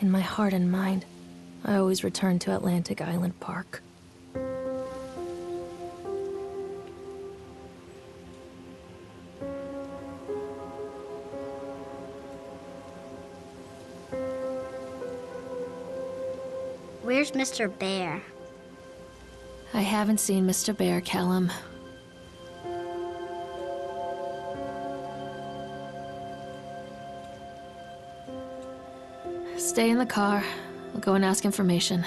In my heart and mind, I always return to Atlantic Island Park. Where's Mr. Bear? I haven't seen Mr. Bear, Callum. Stay in the car. I'll go and ask information.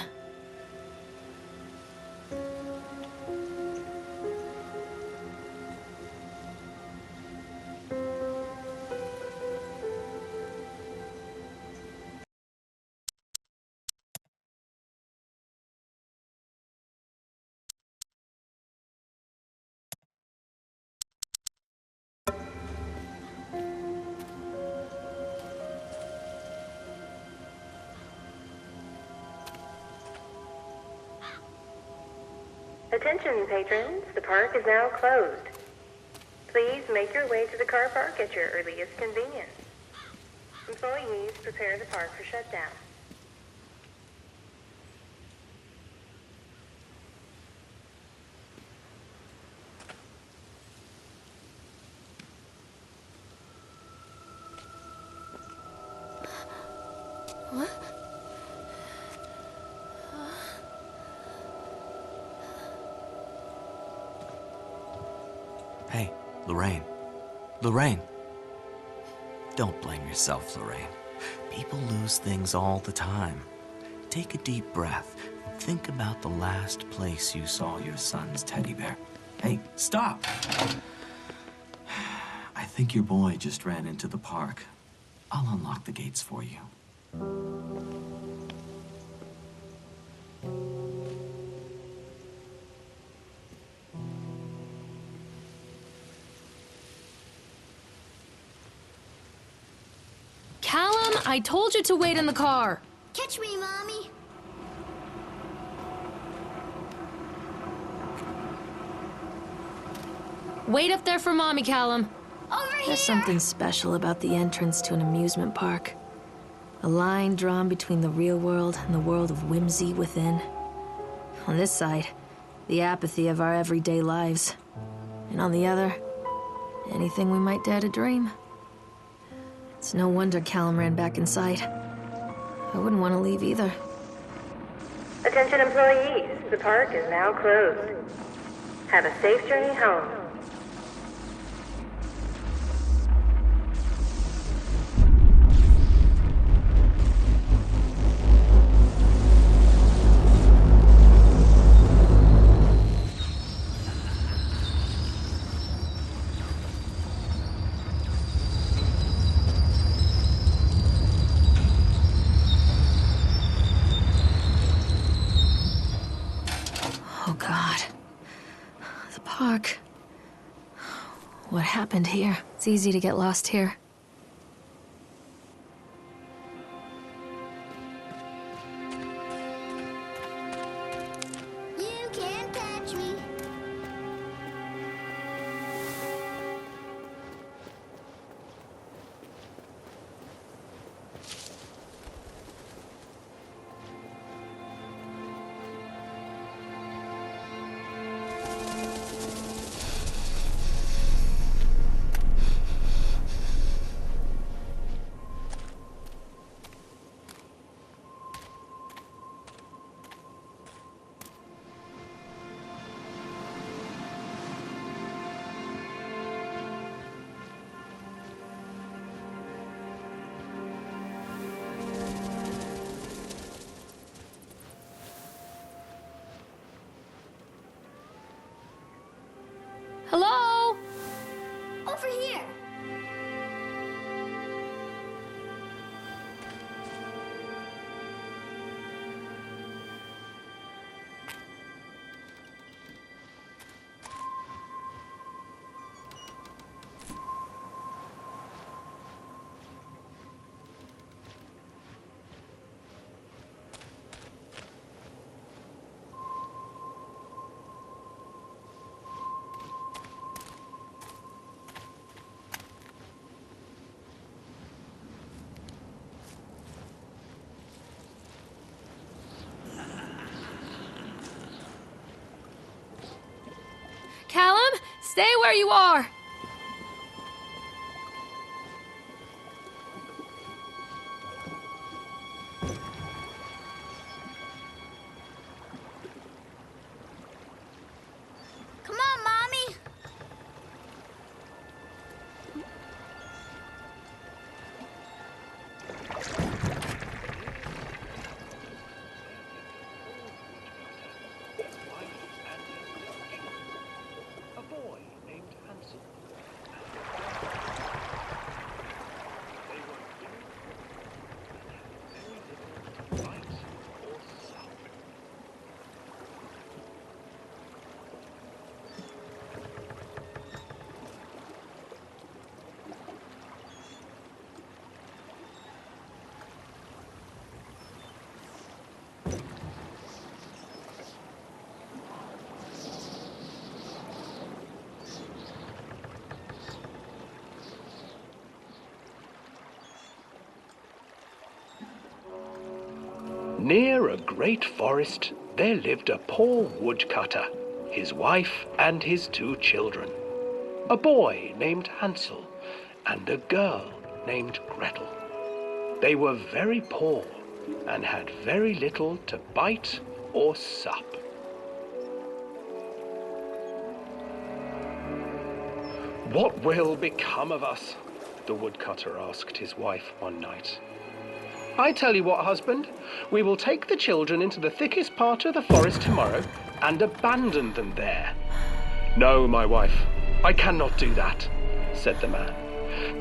Attention, patrons. The park is now closed. Please make your way to the car park at your earliest convenience. Employees prepare the park for shutdown. What? Hey, Lorraine. Lorraine. Don't blame yourself, Lorraine. People lose things all the time. Take a deep breath and think about the last place you saw your son's teddy bear. Hey, stop! I think your boy just ran into the park. I'll unlock the gates for you. Callum, I told you to wait in the car. Catch me, Mommy. Wait up there for Mommy, Callum. Over here. There's something special about the entrance to an amusement park. A line drawn between the real world and the world of whimsy within. On this side, the apathy of our everyday lives. And on the other, anything we might dare to dream. It's no wonder Callum ran back inside. I wouldn't want to leave either. Attention, employees. The park is now closed. Have a safe journey home. Oh, God. The park. What happened here? It's easy to get lost here. You can't touch me. Hello? Over here. Stay where you are! Come on, Mommy. A boy named Hansel. They were very little to bite or suck. Near a great forest, there lived a poor woodcutter, his wife and his 2 children. A boy named Hansel and a girl named Gretel. They were very poor and had very little to bite or sup. "What will become of us?" the woodcutter asked his wife one night. "I tell you what, husband, we will take the children into the thickest part of the forest tomorrow and abandon them there." "No, my wife, I cannot do that," said the man.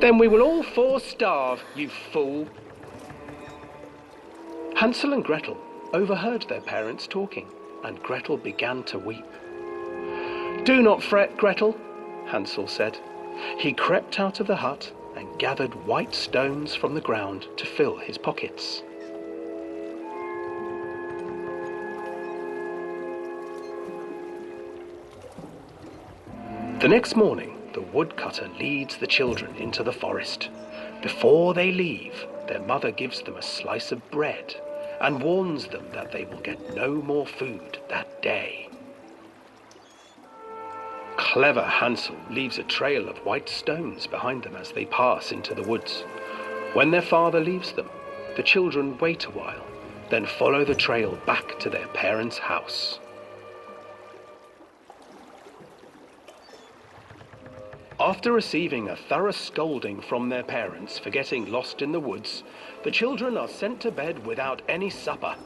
"Then we will all 4 starve, you fool." Hansel and Gretel overheard their parents talking, and Gretel began to weep. "Do not fret, Gretel," Hansel said. He crept out of the hut and gathered white stones from the ground to fill his pockets. The next morning, the woodcutter leads the children into the forest. Before they leave, their mother gives them a slice of bread and warns them that they will get no more food that day. Clever Hansel leaves a trail of white stones behind them as they pass into the woods. When their father leaves them, the children wait a while, then follow the trail back to their parents' house. After receiving a thorough scolding from their parents for getting lost in the woods, the children are sent to bed without any supper.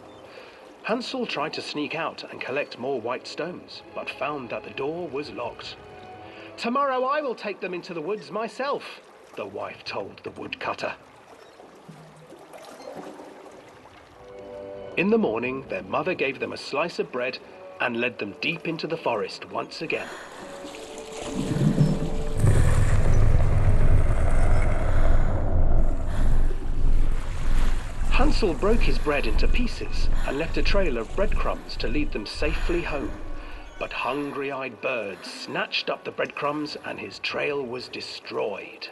Hansel tried to sneak out and collect more white stones, but found that the door was locked. "Tomorrow I will take them into the woods myself," the wife told the woodcutter. In the morning, their mother gave them a slice of bread and led them deep into the forest once again. Hansel broke his bread into pieces and left a trail of breadcrumbs to lead them safely home. But hungry-eyed birds snatched up the breadcrumbs and his trail was destroyed.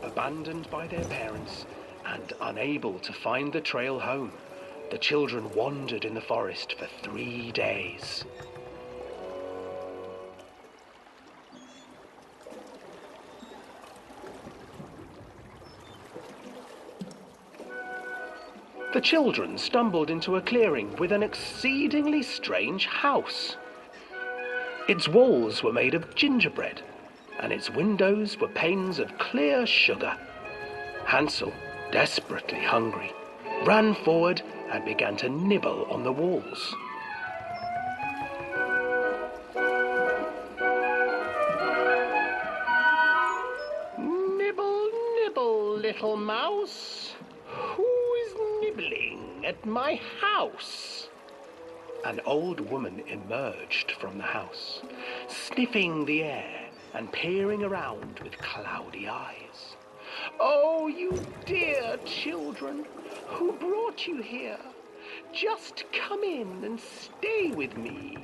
Abandoned by their parents and unable to find the trail home, the children wandered in the forest for 3 days. The children stumbled into a clearing with an exceedingly strange house. Its walls were made of gingerbread, and its windows were panes of clear sugar. Hansel, desperately hungry, ran forward and began to nibble on the walls. "Nibble, nibble, little mouse. Who is nibbling at my house?" An old woman emerged from the house, sniffing the air and peering around with cloudy eyes. "Oh, you dear children, who brought you here? Just come in and stay with me.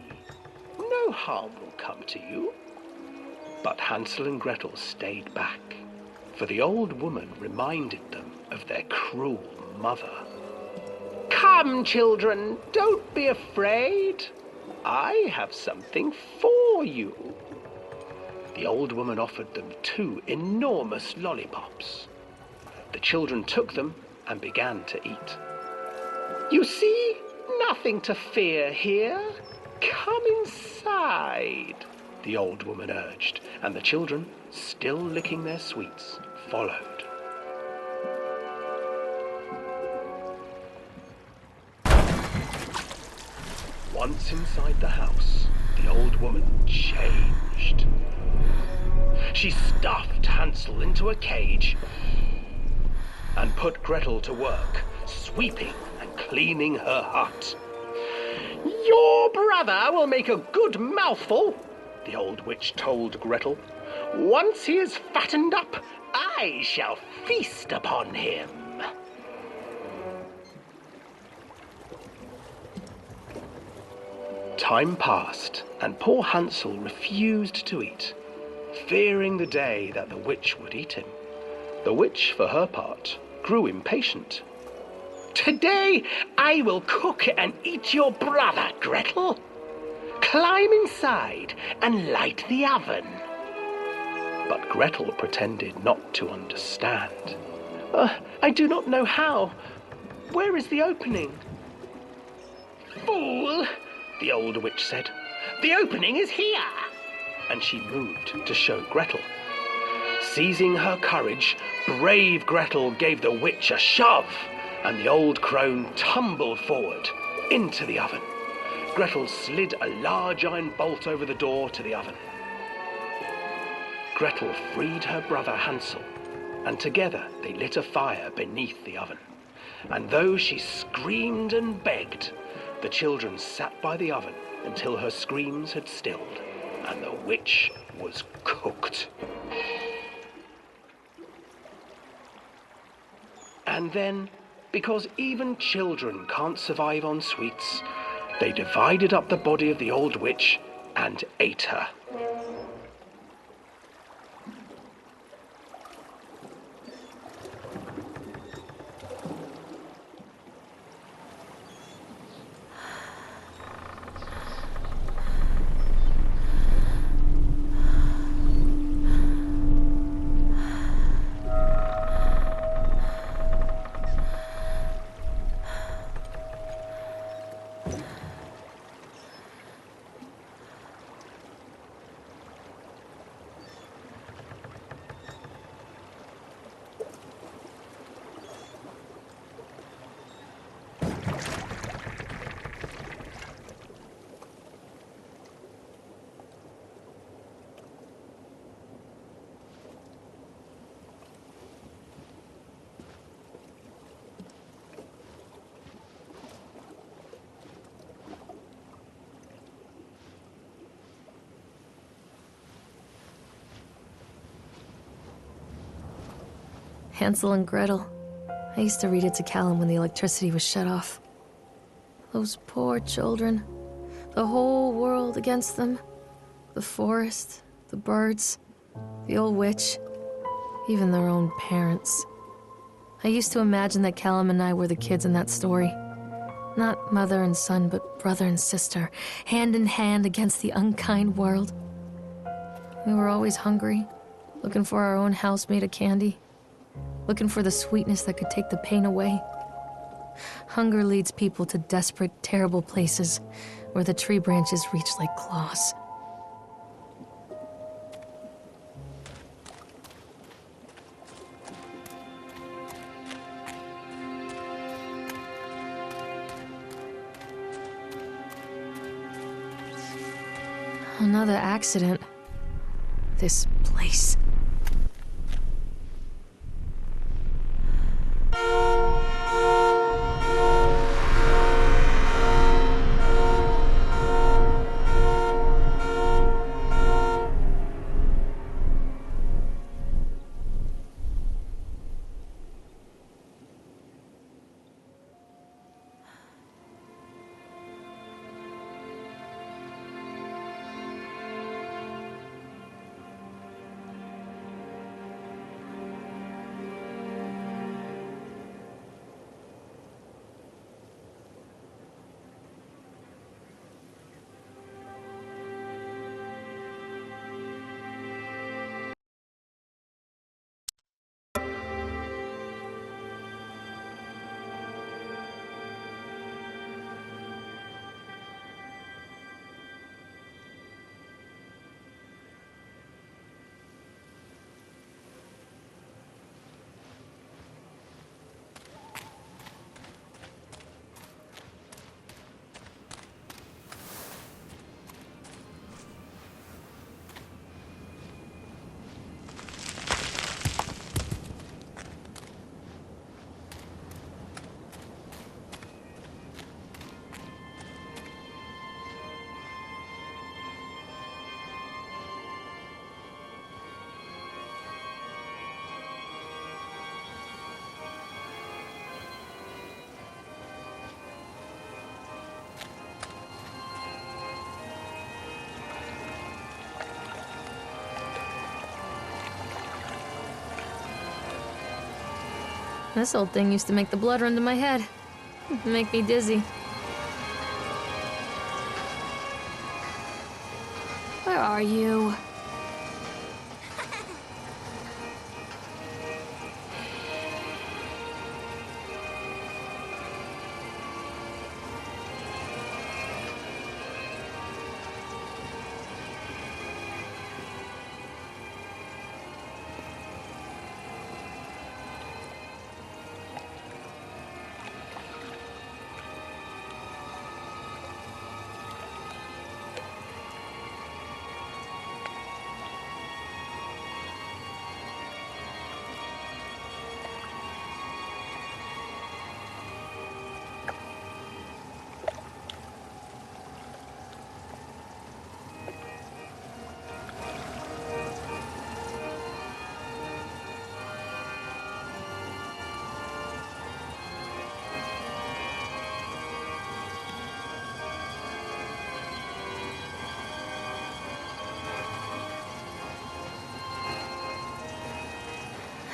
No harm will come to you." But Hansel and Gretel stayed back, for the old woman reminded them of their cruel mother. "Come, children, don't be afraid," I have something for you. The old woman offered them 2 enormous lollipops. The children took them and began to eat. You see, nothing to fear here. Come inside, the old woman urged, and the children, still licking their sweets, followed. Once inside the house, the old woman changed. She stuffed Hansel into a cage and put Gretel to work, sweeping and cleaning her hut. Your brother will make a good mouthful, the old witch told Gretel. Once he is fattened up, I shall feast upon him. Time passed, and poor Hansel refused to eat, fearing the day that the witch would eat him. The witch, for her part, grew impatient. Today I will cook and eat your brother, Gretel. Climb inside and light the oven. But Gretel pretended not to understand. I do not know how. Where is the opening? Fool, the old witch said. The opening is here. And she moved to show Gretel. Seizing her courage, brave Gretel gave the witch a shove, and the old crone tumbled forward into the oven. Gretel slid a large iron bolt over the door to the oven. Gretel freed her brother Hansel, and together they lit a fire beneath the oven. And though she screamed and begged, the children sat by the oven until her screams had stilled, and the witch was cooked. And then, because even children can't survive on sweets, they divided up the body of the old witch and ate her. Hansel and Gretel. I used to read it to Callum when the electricity was shut off. Those poor children. The whole world against them. The forest, the birds, the old witch, even their own parents. I used to imagine that Callum and I were the kids in that story. Not mother and son, but brother and sister, hand in hand against the unkind world. We were always hungry, looking for our own house made of candy, looking for the sweetness that could take the pain away. Hunger leads people to desperate, terrible places where the tree branches reach like claws. Another accident. This place. This old thing used to make the blood run to my head. Make me dizzy. Where are you?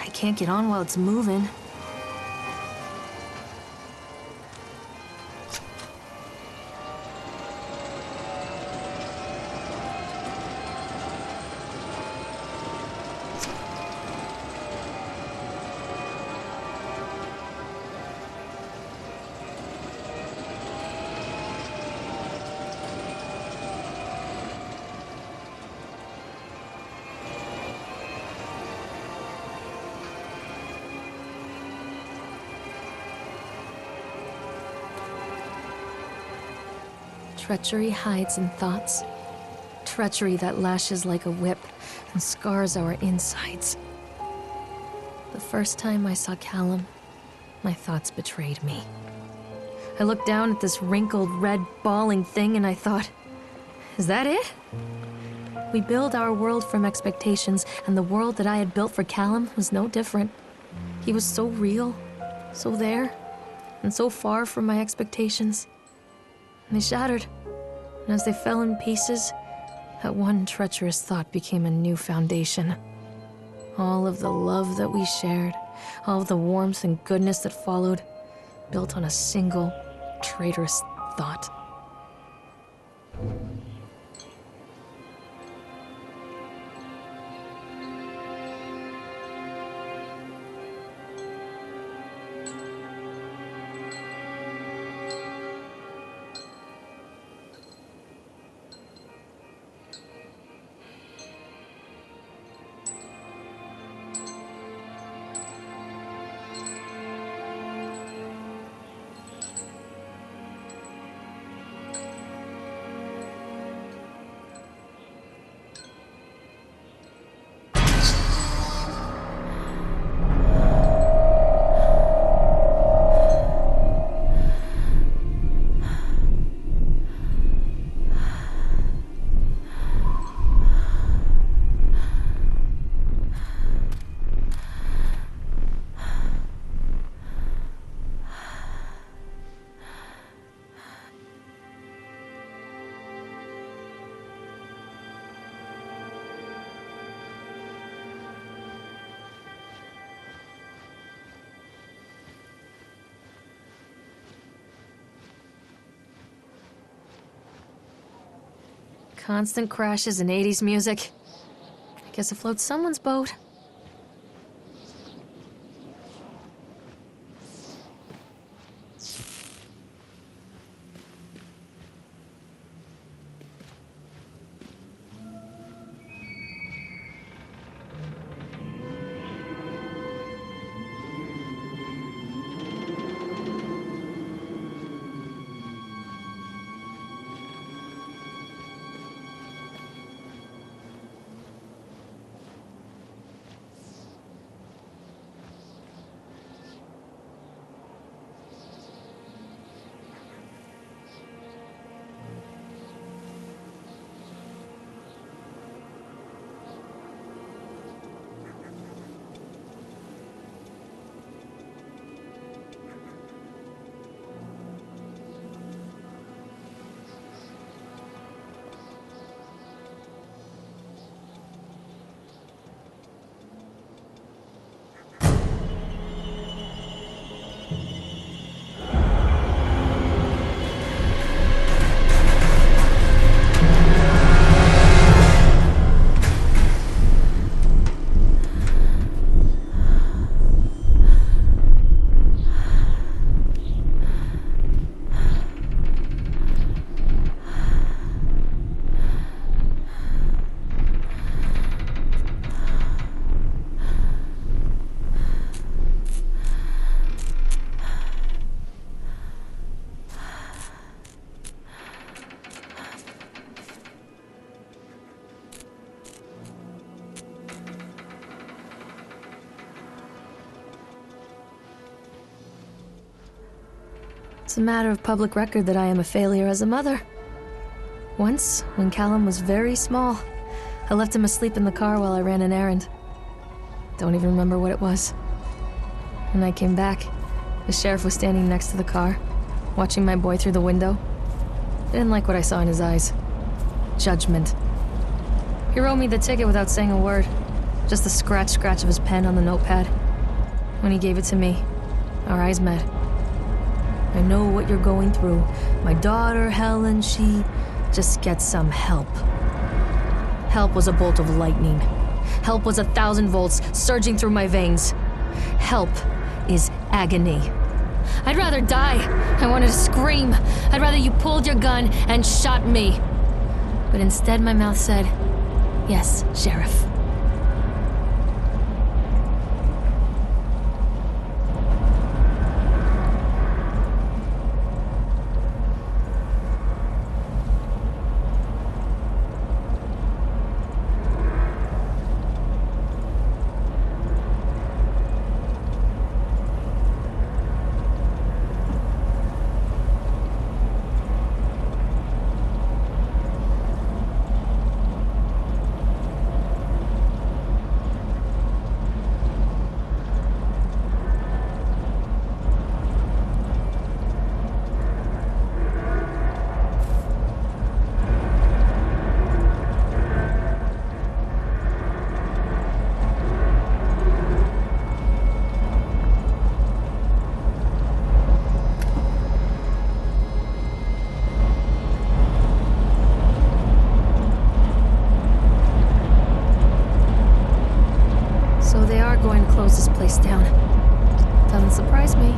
I can't get on while it's moving. Treachery hides in thoughts. Treachery that lashes like a whip and scars our insides. The first time I saw Callum, my thoughts betrayed me. I looked down at this wrinkled, red, bawling thing and I thought, is that it? We build our world from expectations, and the world that I had built for Callum was no different. He was so real, so there, and so far from my expectations. And they shattered, and as they fell in pieces, that one treacherous thought became a new foundation. All of the love that we shared, all of the warmth and goodness that followed, built on a single, traitorous thought. Constant crashes and 80s music. I guess it floats someone's boat. It's a matter of public record that I am a failure as a mother. Once, when Callum was very small, I left him asleep in the car while I ran an errand. Don't even remember what it was. When I came back, the sheriff was standing next to the car, watching my boy through the window. I didn't like what I saw in his eyes. Judgment. He wrote me the ticket without saying a word. Just the scratch of his pen on the notepad. When he gave it to me, our eyes met. I know what you're going through. My daughter, Helen, she just gets some help. Help was a bolt of lightning. Help was 1,000 volts surging through my veins. Help is agony. I'd rather die. I wanted to scream. I'd rather you pulled your gun and shot me. But instead my mouth said, "Yes, Sheriff." Going to close this place down. Doesn't surprise me.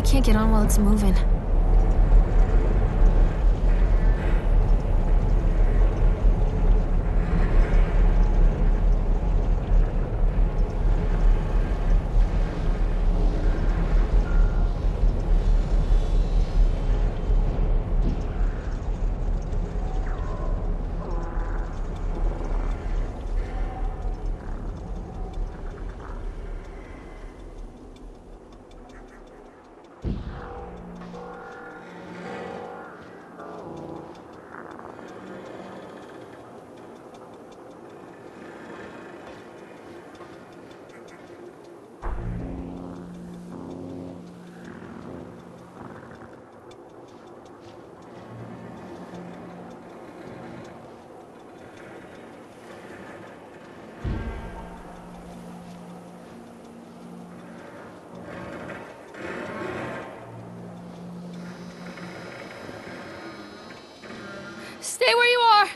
Can't get on while it's moving. Stay where you are!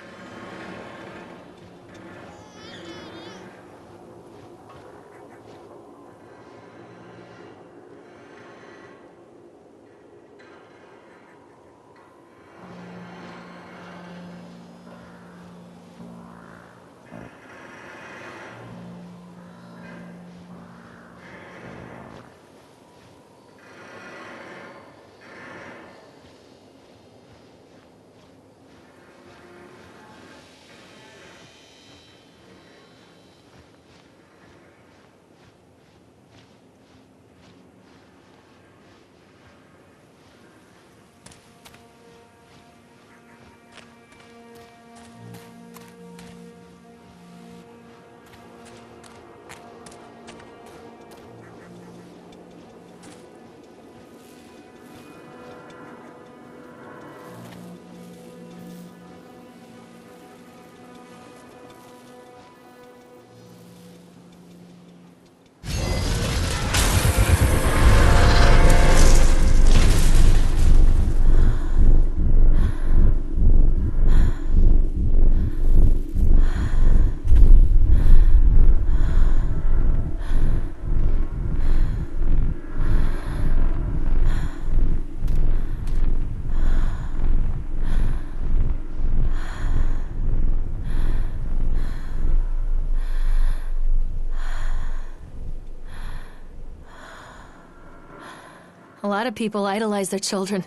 A lot of people idolize their children.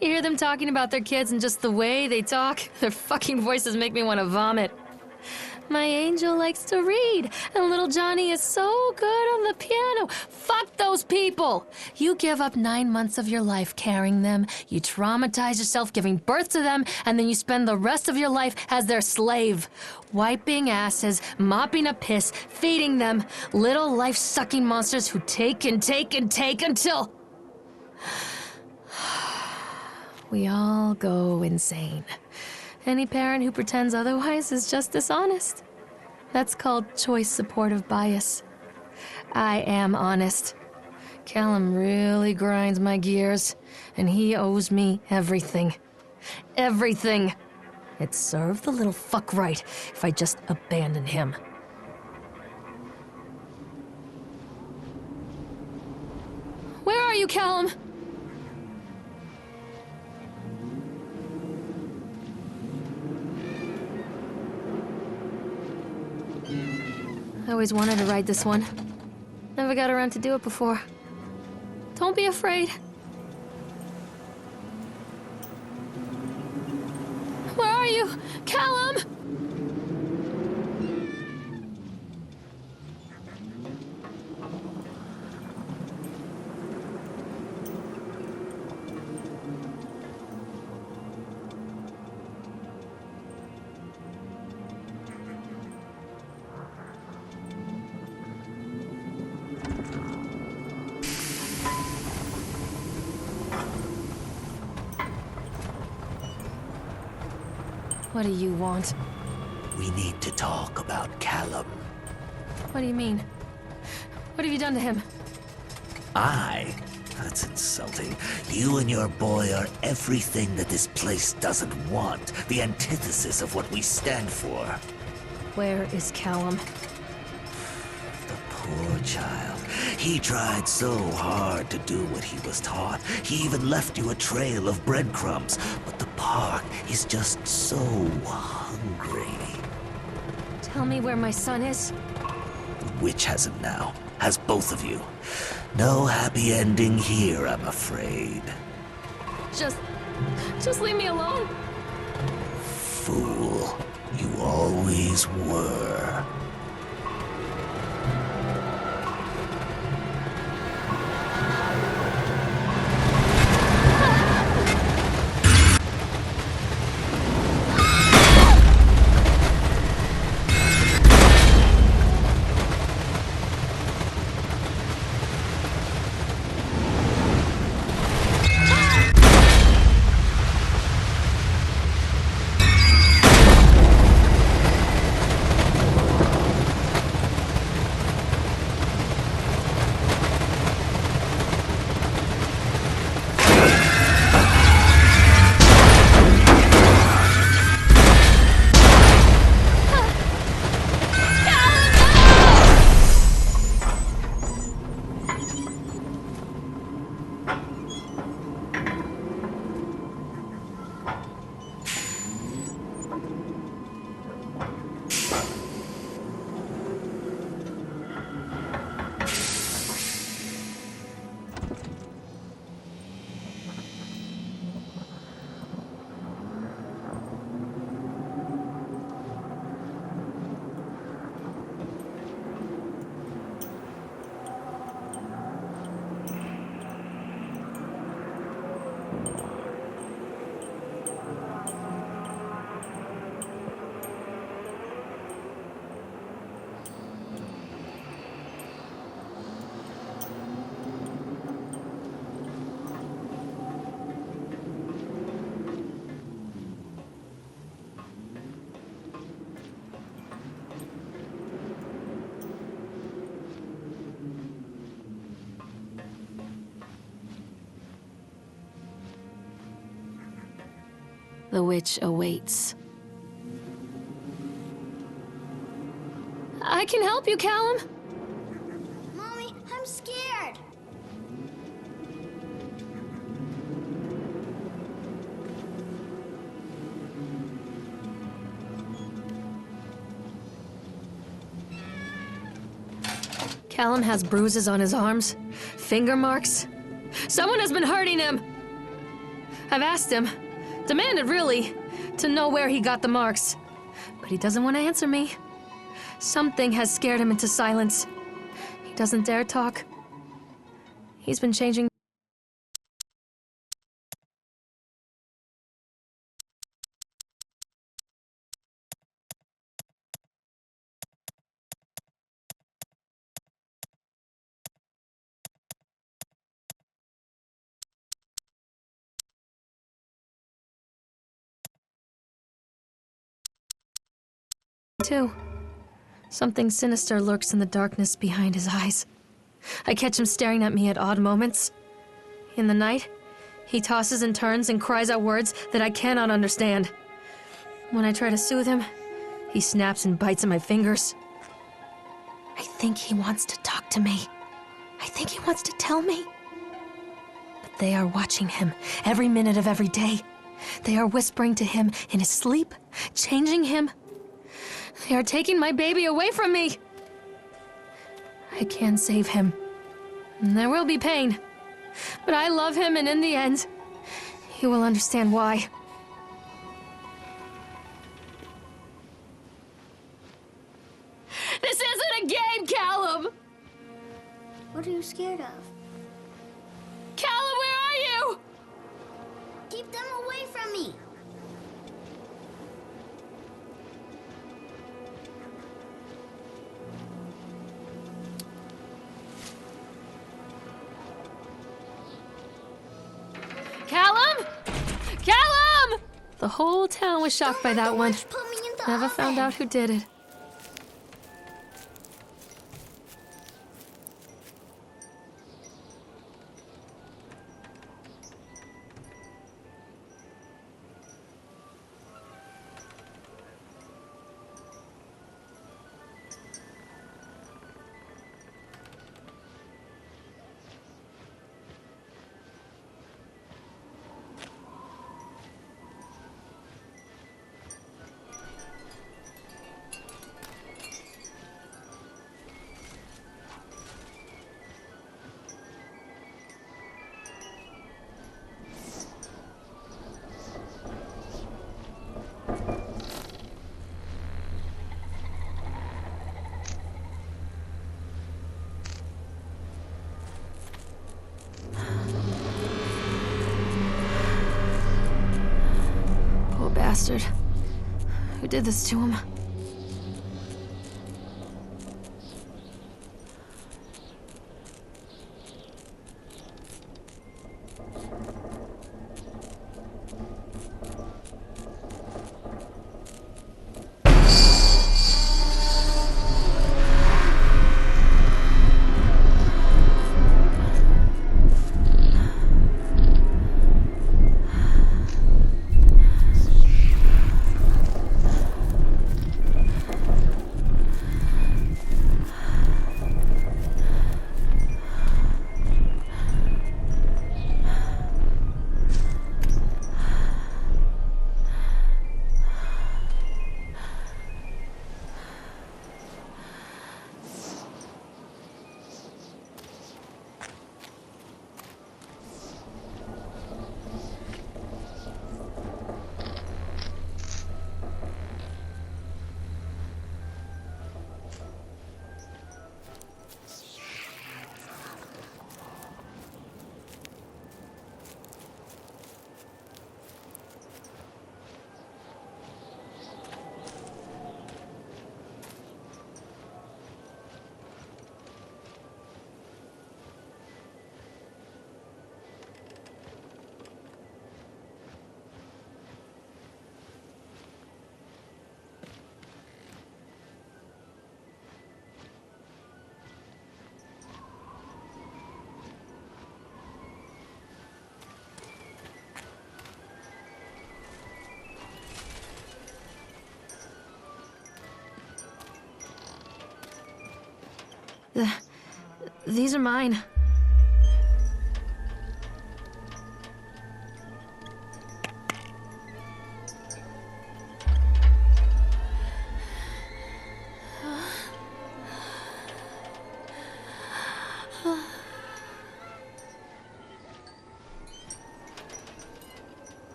You hear them talking about their kids and just the way they talk, their fucking voices make me want to vomit. My angel likes to read, and little Johnny is so good on the piano. Fuck those people! You give up 9 months of your life carrying them, you traumatize yourself giving birth to them, and then you spend the rest of your life as their slave. Wiping asses, mopping up piss, feeding them. Little life-sucking monsters who take and take and take until... we all go insane. Any parent who pretends otherwise is just dishonest. That's called choice supportive bias. I am honest. Callum really grinds my gears, and he owes me everything. Everything. It'd serve the little fuck right if I just abandoned him. Where are you, Callum? I always wanted to ride this one. Never got around to do it before. Don't be afraid. Where are you? Callum! What do you want? We need to talk about Callum. What do you mean? What have you done to him? That's insulting. You and your boy are everything that this place doesn't want. The antithesis of what we stand for. Where is Callum? The poor child. He tried so hard to do what he was taught. He even left you a trail of breadcrumbs. But the park is just so hungry. Tell me where my son is. The witch has him now. Has both of you. No happy ending here, I'm afraid. Just leave me alone. Fool. You always were. The witch awaits. I can help you, Callum. Mommy, I'm scared. Callum has bruises on his arms, finger marks. Someone has been hurting him. I've asked him, demanded really, to know where he got the marks. But he doesn't want to answer me. Something has scared him into silence. He doesn't dare talk. He's been changing. Too. Something sinister lurks in the darkness behind his eyes. I catch him staring at me at odd moments. In the night, he tosses and turns and cries out words that I cannot understand. When I try to soothe him, he snaps and bites at my fingers. I think he wants to talk to me. I think he wants to tell me. But they are watching him every minute of every day. They are whispering to him in his sleep, changing him. They are taking my baby away from me. I can save him. There will be pain. But I love him, and in the end, he will understand why. This isn't a game, Callum! What are you scared of? Callum, where are you? Keep them away from me! Callum? Callum! The whole town was shocked by that one. Put me in the Never found oven. out who did it. Bastard. Who did this to him? These are mine.